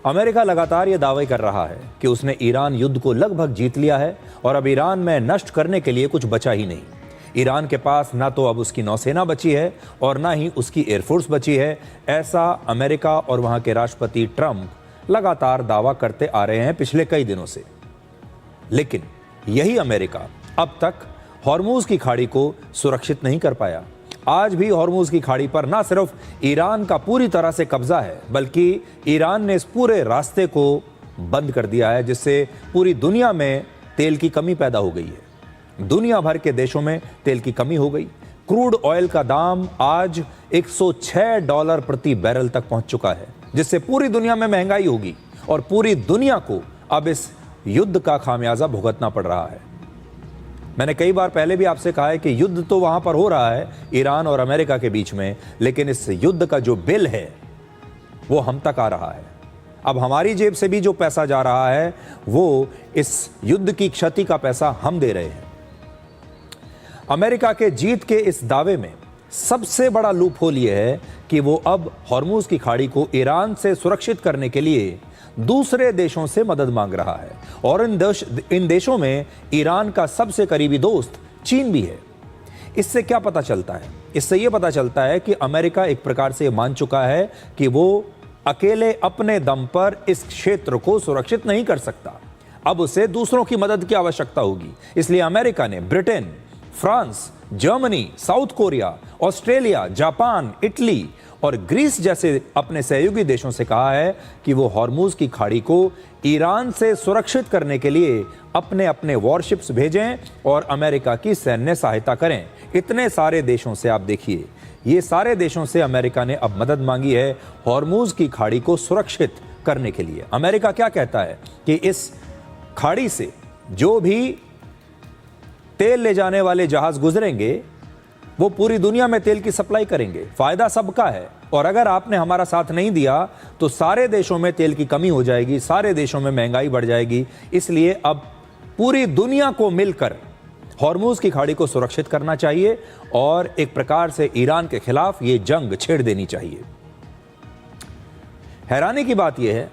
America लगातार ये दावे कर रहा है कि उसने ईरान युद्ध को लगभग जीत लिया है और अब ईरान में नष्ट करने के लिए कुछ बचा ही नहीं। ईरान के पास ना तो अब उसकी नौसेना बची है और ना ही उसकी एयरफोर्स बची है, ऐसा अमेरिका और वहां के राष्ट्रपति ट्रंप लगातार दावा करते आ रहे हैं पिछले कई दिनों से। लेकिन यही अमेरिका अब तक हॉर्मुज की खाड़ी को सुरक्षित नहीं कर पाया। आज भी हॉर्मुज की खाड़ी पर ना सिर्फ ईरान का पूरी तरह से कब्जा है, बल्कि ईरान ने इस पूरे रास्ते को बंद कर दिया है, जिससे पूरी दुनिया में तेल की कमी पैदा हो गई है। दुनिया भर के देशों में तेल की कमी हो गई। क्रूड ऑयल का दाम आज $106 प्रति बैरल तक पहुंच चुका है, जिससे पूरी दुनिया में महंगाई होगी और पूरी दुनिया को अब इस युद्ध का खामियाजा भुगतना पड़ रहा है। मैंने कई बार पहले भी आपसे कहा है कि युद्ध तो वहां पर हो रहा है ईरान और अमेरिका के बीच में, लेकिन इस युद्ध का जो बिल है वो हम तक आ रहा है। अब हमारी जेब से भी जो पैसा जा रहा है वो इस युद्ध की क्षति का पैसा हम दे रहे हैं। अमेरिका के जीत के इस दावे में सबसे बड़ा लूप होल यह है कि वो अब हॉर्मुज की खाड़ी को ईरान से सुरक्षित करने के लिए दूसरे देशों से मदद मांग रहा है और इन देशों में ईरान का सबसे करीबी दोस्त चीन भी है। इससे क्या पता चलता है? इससे यह पता चलता है कि अमेरिका एक प्रकार से मान चुका है कि वो अकेले अपने दम पर इस क्षेत्र को सुरक्षित नहीं कर सकता। अब उसे दूसरों की मदद की आवश्यकता होगी। इसलिए अमेरिका ने Britain, France, Germany, south Korea, Australia, Japan, Italy और ग्रीस जैसे अपने सहयोगी देशों से कहा है कि वो हॉर्मुज की खाड़ी को ईरान से सुरक्षित करने के लिए अपने अपने वॉरशिप्स भेजें और अमेरिका की सैन्य सहायता करें। इतने सारे देशों से आप देखिए, ये सारे देशों से अमेरिका ने अब मदद मांगी है हॉर्मुज की खाड़ी को सुरक्षित करने के लिए। अमेरिका क्या कहता है कि इस खाड़ी से जो भी तेल ले जाने वाले जहाज गुजरेंगे वो पूरी दुनिया में तेल की सप्लाई करेंगे। फायदा सबका है और अगर आपने हमारा साथ नहीं दिया तो सारे देशों में तेल की कमी हो जाएगी, सारे देशों में महंगाई बढ़ जाएगी। इसलिए अब पूरी दुनिया को मिलकर हॉर्मुज की खाड़ी को सुरक्षित करना चाहिए और एक प्रकार से ईरान के खिलाफ ये जंग छेड़ देनी चाहिए। हैरानी की बात यह है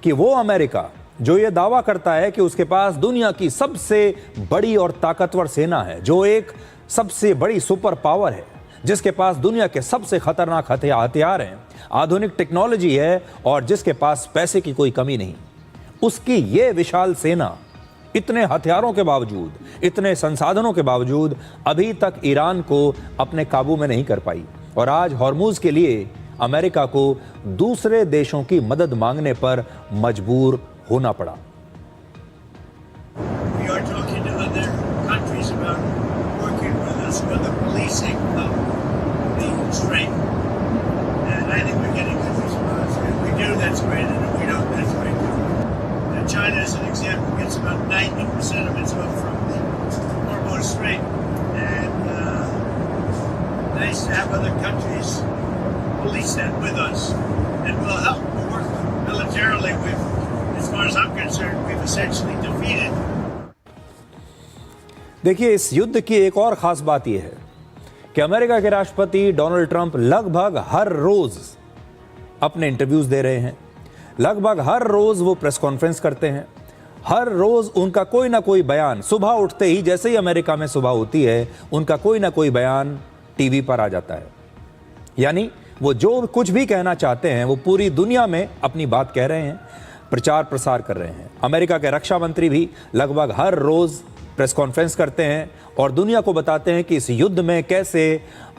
कि वो अमेरिका जो ये दावा करता है कि उसके पास दुनिया की सबसे बड़ी और ताकतवर सेना है, जो एक सबसे बड़ी सुपर पावर है, जिसके पास दुनिया के सबसे खतरनाक हथियार हैं, आधुनिक टेक्नोलॉजी है और जिसके पास पैसे की कोई कमी नहीं, उसकी ये विशाल सेना इतने हथियारों के बावजूद, इतने संसाधनों के बावजूद अभी तक ईरान को अपने काबू में नहीं कर पाई और आज हॉर्मुज के लिए अमेरिका को दूसरे देशों की मदद मांगने पर मजबूर होना पड़ा। China, as an example, gets about 90% of its milk from the Hormuz Strait, and nice to have other countries police that with us, and we'll help. We'll work militarily. As far as I'm concerned, we've essentially defeated. देखिए, इस युद्ध की एक और खास बात यह है कि अमेरिका के राष्ट्रपति डोनाल्ड ट्रंप लगभग हर रोज अपने इंटरव्यूज दे रहे हैं, लगभग हर रोज वो प्रेस कॉन्फ्रेंस करते हैं, हर रोज उनका कोई ना कोई बयान, सुबह उठते ही जैसे ही अमेरिका में सुबह होती है उनका कोई ना कोई बयान टीवी पर आ जाता है। यानी वो जो कुछ भी कहना चाहते हैं वो पूरी दुनिया में अपनी बात कह रहे हैं, प्रचार प्रसार कर रहे हैं। अमेरिका के रक्षा मंत्री भी लगभग हर रोज प्रेस कॉन्फ्रेंस करते हैं और दुनिया को बताते हैं कि इस युद्ध में कैसे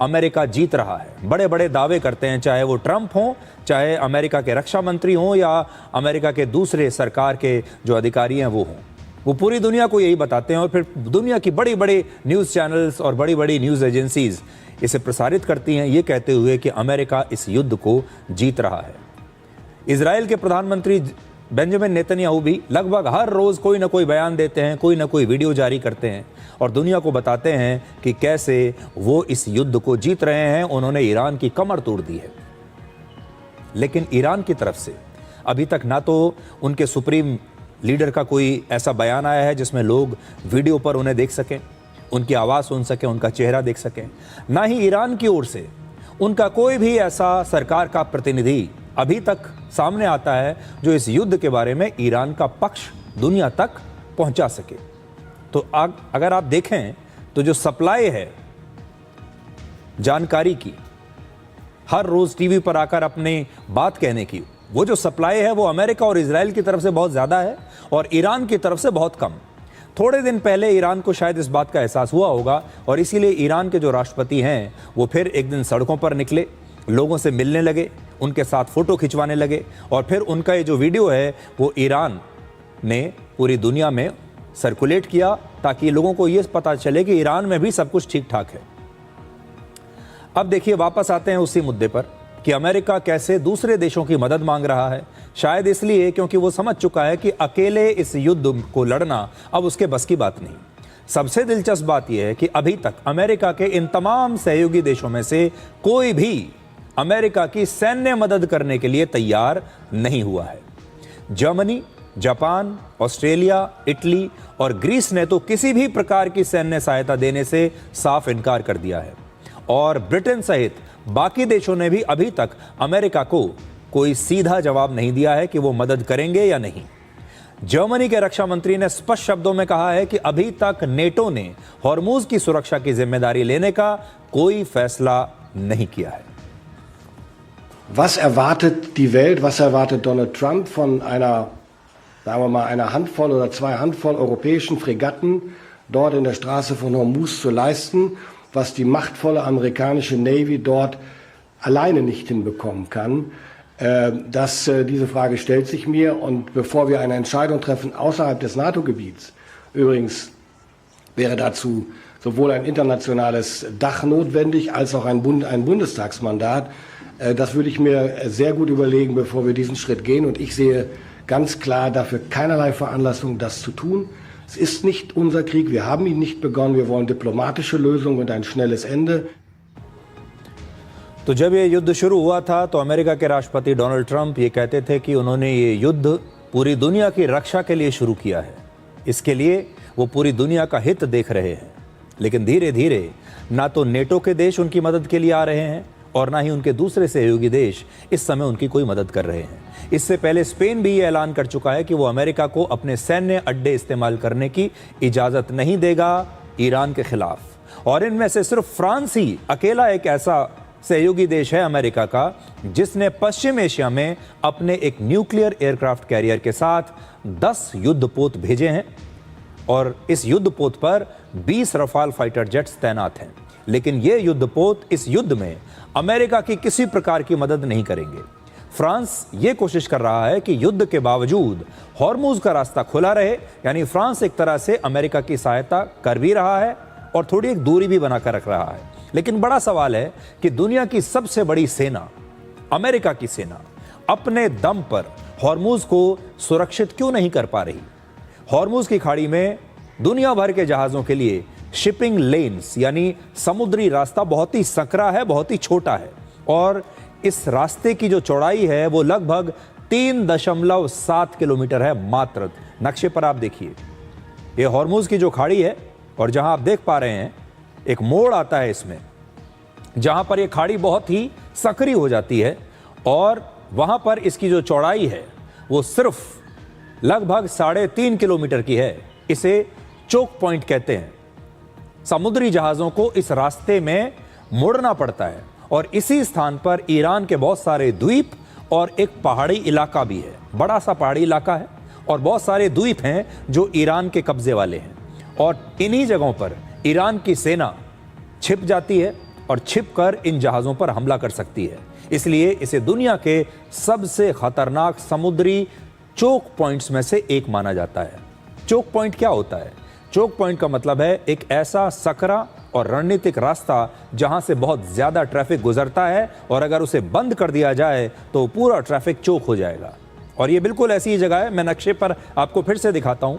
अमेरिका जीत रहा है। बड़े बड़े दावे करते हैं, चाहे वो ट्रंप हो, चाहे अमेरिका के रक्षा मंत्री हों या अमेरिका के दूसरे सरकार के जो अधिकारी हैं वो हों। वो पूरी दुनिया को यही बताते हैं और फिर दुनिया की बड़ी बड़ी न्यूज़ चैनल्स और बड़ी बड़ी न्यूज़ एजेंसीज इसे प्रसारित करती हैं, ये कहते हुए कि अमेरिका इस युद्ध को जीत रहा है। इजराइल के प्रधानमंत्री बेंजामिन नेतन्याहू भी लगभग हर रोज़ कोई ना कोई बयान देते हैं, कोई ना कोई वीडियो जारी करते हैं और दुनिया को बताते हैं कि कैसे वो इस युद्ध को जीत रहे हैं। उन्होंने ईरान की कमर तोड़ दी है। लेकिन ईरान की तरफ से अभी तक ना तो उनके सुप्रीम लीडर का कोई ऐसा बयान आया है जिसमें लोग वीडियो पर उन्हें देख सकें, उनकी आवाज़ सुन सकें, उनका चेहरा देख सकें, ना ही ईरान की ओर से उनका कोई भी ऐसा सरकार का प्रतिनिधि अभी तक सामने आता है जो इस युद्ध के बारे में ईरान का पक्ष दुनिया तक पहुंचा सके। तो अगर आप देखें तो जो सप्लाई है जानकारी की, हर रोज टीवी पर आकर अपनी बात कहने की, वो जो सप्लाई है वो अमेरिका और इजराइल की तरफ से बहुत ज़्यादा है और ईरान की तरफ से बहुत कम। थोड़े दिन पहले ईरान को शायद इस बात का एहसास हुआ होगा और इसीलिए ईरान के जो राष्ट्रपति हैं वो फिर एक दिन सड़कों पर निकले, लोगों से मिलने लगे, उनके साथ फ़ोटो खिंचवाने लगे और फिर उनका ये जो वीडियो है वो ईरान ने पूरी दुनिया में सर्कुलेट किया ताकि लोगों को ये पता चले कि ईरान में भी सब कुछ ठीक ठाक है। अब देखिए, वापस आते हैं उसी मुद्दे पर कि अमेरिका कैसे दूसरे देशों की मदद मांग रहा है। शायद इसलिए क्योंकि वो समझ चुका है कि अकेले इस युद्ध को लड़ना अब उसके बस की बात नहीं। सबसे दिलचस्प बात यह है कि अभी तक अमेरिका के इन तमाम सहयोगी देशों में से कोई भी अमेरिका की सैन्य मदद करने के लिए तैयार नहीं हुआ है। जर्मनी, जापान, ऑस्ट्रेलिया, इटली और ग्रीस ने तो किसी भी प्रकार की सैन्य सहायता देने से साफ इनकार कर दिया है और ब्रिटेन सहित बाकी देशों ने भी अभी तक अमेरिका को कोई सीधा जवाब नहीं दिया है कि वो मदद करेंगे या नहीं। जर्मनी के रक्षा मंत्री ने स्पष्ट शब्दों में कहा है कि अभी तक नेटो ने हॉर्मुज की सुरक्षा की जिम्मेदारी लेने का कोई फैसला नहीं किया है। Was erwartet die Welt, was erwartet Donald Trump von einer, sagen wir mal, einer Handvoll oder 2 Handvoll europäischen Fregatten dort in der Straße von Hormuz zu leisten, was die machtvolle amerikanische Navy dort alleine nicht hinbekommen kann? Diese Frage stellt sich mir, und bevor wir eine Entscheidung treffen außerhalb des NATO-Gebiets, übrigens wäre dazu sowohl ein internationales Dach notwendig als auch ein Bundestagsmandat. Das würde ich mir sehr gut überlegen, bevor wir diesen Schritt gehen. Und ich sehe ganz klar dafür keinerlei Veranlassung, das zu tun. Es ist nicht unser Krieg, wir haben ihn nicht begonnen, wir wollen diplomatische Lösungen und ein schnelles Ende. तो जब ये युद्ध शुरू हुआ था तो America के राष्ट्रपति डोनाल्ड ट्रंप ये कहते थे कि उन्होंने ये युद्ध पूरी दुनिया की रक्षा के लिए शुरू किया है, इसके लिए वो पूरी दुनिया का हित देख रहे हैं। लेकिन धीरे धीरे ना तो नेटो के देश उनकी मदद के लिए आ रहे हैं और ना ही उनके दूसरे सहयोगी देश इस समय उनकी कोई मदद कर रहे हैं। इससे पहले स्पेन भी ये ऐलान कर चुका है कि वो अमेरिका को अपने सैन्य अड्डे इस्तेमाल करने की इजाज़त नहीं देगा ईरान के खिलाफ। और इनमें से सिर्फ फ्रांस ही अकेला एक ऐसा सहयोगी देश है अमेरिका का जिसने पश्चिम एशिया में अपने एक न्यूक्लियर एयरक्राफ्ट कैरियर के साथ 10 युद्धपोत भेजे हैं और इस युद्धपोत पर 20 रफाल फाइटर जेट्स तैनात हैं। लेकिन ये युद्धपोत इस युद्ध में अमेरिका की किसी प्रकार की मदद नहीं करेंगे। फ्रांस ये कोशिश कर रहा है कि युद्ध के बावजूद हॉर्मुज का रास्ता खुला रहे, यानी फ्रांस एक तरह से अमेरिका की सहायता कर भी रहा है और थोड़ी एक दूरी भी बनाकर रख रहा है। लेकिन बड़ा सवाल है कि दुनिया की सबसे बड़ी सेना, अमेरिका की सेना, अपने दम पर हॉर्मुज को सुरक्षित क्यों नहीं कर पा रही। हॉर्मुज की खाड़ी में दुनिया भर के जहाज़ों के लिए शिपिंग लेन्स यानी समुद्री रास्ता बहुत ही संकरा है, बहुत ही छोटा है और इस रास्ते की जो चौड़ाई है वो लगभग 3.7 किलोमीटर है मात्र। नक्शे पर आप देखिए, ये हॉर्मुज की जो खाड़ी है और जहां आप देख पा रहे हैं एक मोड़ आता है इसमें, जहां पर ये खाड़ी बहुत ही संकरी हो जाती है और वहां पर इसकी जो चौड़ाई है वो सिर्फ लगभग 3.5 किलोमीटर की है। इसे चोक पॉइंट कहते हैं। समुद्री जहाज़ों को इस रास्ते में मुड़ना पड़ता है और इसी स्थान पर ईरान के बहुत सारे द्वीप और एक पहाड़ी इलाका भी है, बड़ा सा पहाड़ी इलाका है और बहुत सारे द्वीप हैं जो ईरान के कब्जे वाले हैं और इन्हीं जगहों पर ईरान की सेना छिप जाती है और छिपकर इन जहाज़ों पर हमला कर सकती है। इसलिए इसे दुनिया के सबसे खतरनाक समुद्री चोक पॉइंट्स में से एक माना जाता है। चोक पॉइंट क्या होता है? चोक पॉइंट का मतलब है एक ऐसा सकरा और रणनीतिक रास्ता जहां से बहुत ज्यादा ट्रैफिक गुजरता है और अगर उसे बंद कर दिया जाए तो पूरा ट्रैफिक चोक हो जाएगा। और ये बिल्कुल ऐसी ही जगह है। मैं नक्शे पर आपको फिर से दिखाता हूं।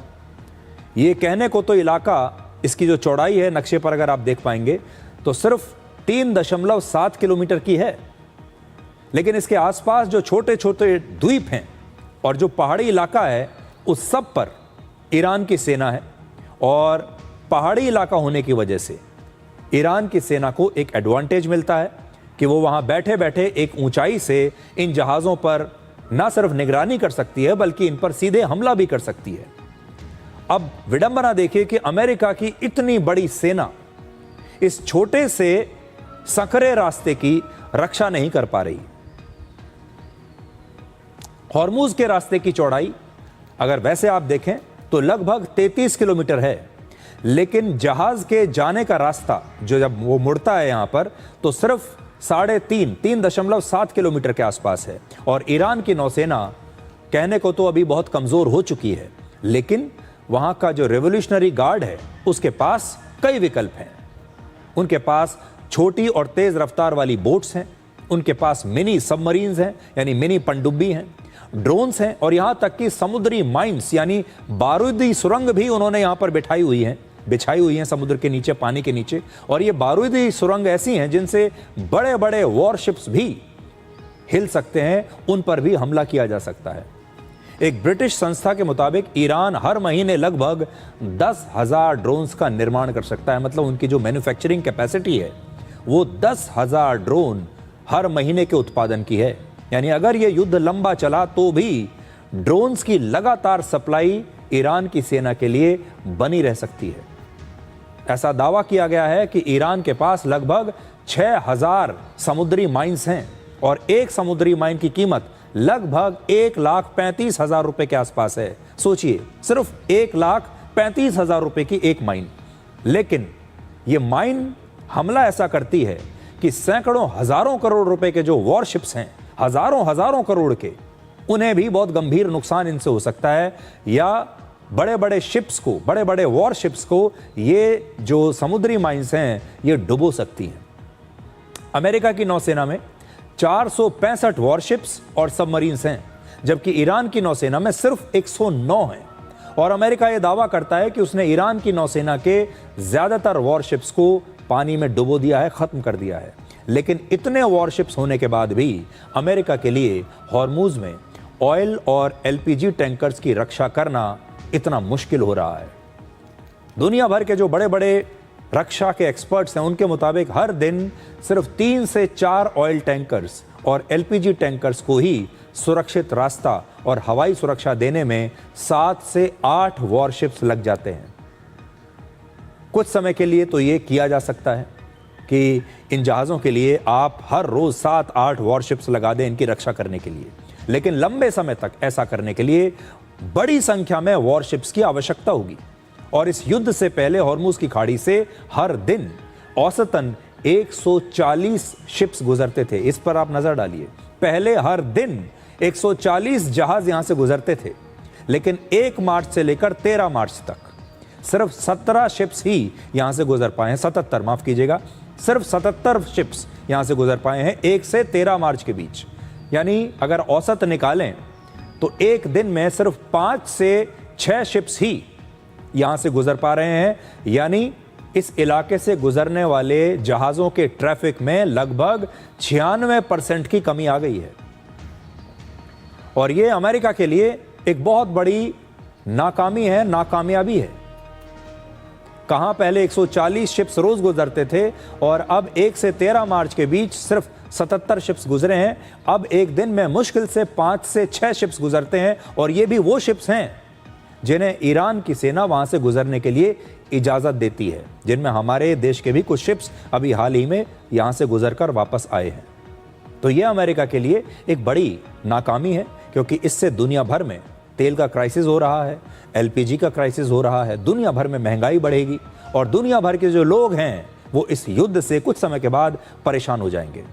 ये कहने को तो इलाका, इसकी जो चौड़ाई है नक्शे पर अगर आप देख पाएंगे तो सिर्फ 3.7 किलोमीटर की है, लेकिन इसके आसपास जो छोटे छोटे द्वीप हैं और जो पहाड़ी इलाका है उस सब पर ईरान की सेना है और पहाड़ी इलाका होने की वजह से ईरान की सेना को एक एडवांटेज मिलता है कि वो वहां बैठे बैठे एक ऊंचाई से इन जहाज़ों पर न सिर्फ निगरानी कर सकती है बल्कि इन पर सीधे हमला भी कर सकती है। अब विडंबना देखिए कि अमेरिका की इतनी बड़ी सेना इस छोटे से संकरे रास्ते की रक्षा नहीं कर पा रही। हॉर्मूज के रास्ते की चौड़ाई अगर वैसे आप देखें तो लगभग 33 किलोमीटर है, लेकिन जहाज के जाने का रास्ता जो जब वो मुड़ता है यहां पर तो सिर्फ 3.7 किलोमीटर के आसपास है। और ईरान की नौसेना कहने को तो अभी बहुत कमजोर हो चुकी है, लेकिन वहां का जो रेवोल्यूशनरी गार्ड है उसके पास कई विकल्प हैं। उनके पास छोटी और तेज रफ्तार वाली बोट्स हैं, उनके पास मिनी सबमरीन्स हैं यानी मिनी पनडुब्बी हैं, ड्रोन्स हैं और यहां तक कि समुद्री माइंस यानी बारूदी सुरंग भी उन्होंने यहां पर बिछाई हुई हैं समुद्र के नीचे, पानी के नीचे। और ये बारूदी सुरंग ऐसी हैं जिनसे बड़े बड़े वॉरशिप्स भी हिल सकते हैं, उन पर भी हमला किया जा सकता है। एक ब्रिटिश संस्था के मुताबिक ईरान हर महीने लगभग 10,000 ड्रोन्स का निर्माण कर सकता है। मतलब उनकी जो मैन्युफैक्चरिंग कैपेसिटी है वो 10,000 ड्रोन हर महीने के उत्पादन की है। यानी अगर ये युद्ध लंबा चला तो भी ड्रोन्स की लगातार सप्लाई ईरान की सेना के लिए बनी रह सकती है। ऐसा दावा किया गया है कि ईरान के पास लगभग 6,000 समुद्री माइंस हैं और एक समुद्री माइन की कीमत लगभग 1,35,000 रुपए के आसपास है। सोचिए, सिर्फ 1,35,000 रुपए की एक माइन। लेकिन यह माइन हमला ऐसा करती है कि सैकड़ों हजारों करोड़ रुपए के जो वॉरशिप्स हैं, हजारों करोड़ के, उन्हें भी बहुत गंभीर नुकसान इनसे हो सकता है। या बड़े बड़े शिप्स को, बड़े बड़े वॉरशिप्स को ये जो समुद्री माइंस हैं ये डुबो सकती हैं। अमेरिका की नौसेना में 465 वॉरशिप्स और सबमरीन्स हैं, जबकि ईरान की नौसेना में सिर्फ 109 हैं। और अमेरिका यह दावा करता है कि उसने ईरान की नौसेना के ज्यादातर वॉरशिप्स को पानी में डुबो दिया है, खत्म कर दिया है। लेकिन इतने वॉरशिप्स होने के बाद भी अमेरिका के लिए हॉर्मूज में ऑयल और एलपीजी टैंकर्स की रक्षा करना इतना मुश्किल हो रहा है। दुनिया भर के जो बड़े बड़े रक्षा के एक्सपर्ट्स हैं उनके मुताबिक हर दिन सिर्फ 3 से 4 ऑयल टैंकर्स और एलपीजी टैंकर्स को ही सुरक्षित रास्ता और हवाई सुरक्षा देने में 7 से 8 वॉरशिप्स लग जाते हैं। कुछ समय के लिए तो ये किया जा सकता है कि इन जहाज़ों के लिए आप हर रोज़ 7-8 वॉरशिप्स लगा दें इनकी रक्षा करने के लिए, लेकिन लंबे समय तक ऐसा करने के लिए बड़ी संख्या में वॉरशिप्स की आवश्यकता होगी। और इस युद्ध से पहले हॉर्मूज की खाड़ी से हर दिन औसतन 140 शिप्स गुजरते थे। इस पर आप नजर डालिए, पहले हर दिन 140 जहाज यहां से गुजरते थे, लेकिन 1 मार्च से लेकर 13 मार्च तक सिर्फ 17 शिप्स ही यहां से गुजर पाए हैं। 77, माफ कीजिएगा, सिर्फ 77 शिप्स यहां से गुजर पाए हैं 1 से 13 मार्च के बीच। यानी अगर औसत निकालें तो एक दिन में सिर्फ 5 से 6 शिप्स ही यहां से गुजर पा रहे हैं। यानी इस इलाके से गुजरने वाले जहाजों के ट्रैफिक में लगभग 96% की कमी आ गई है। और यह अमेरिका के लिए एक बहुत बड़ी नाकामी है, नाकामयाबी है। कहां पहले 140 शिप्स रोज गुजरते थे और अब 1 से 13 मार्च के बीच सिर्फ 77 शिप्स गुजरे हैं। अब एक दिन में मुश्किल से 5 से 6 शिप्स गुजरते हैं, और ये भी वो शिप्स हैं जिन्हें ईरान की सेना वहां से गुजरने के लिए इजाजत देती है, जिनमें हमारे देश के भी कुछ शिप्स अभी हाल ही में यहां से गुजरकर वापस आए हैं। तो यह अमेरिका के लिए एक बड़ी नाकामी है, क्योंकि इससे दुनिया भर में तेल का क्राइसिस हो रहा है, एलपीजी का क्राइसिस हो रहा है, दुनिया भर में महंगाई बढ़ेगी और दुनिया भर के जो लोग हैं वो इस युद्ध से कुछ समय के बाद परेशान हो जाएंगे।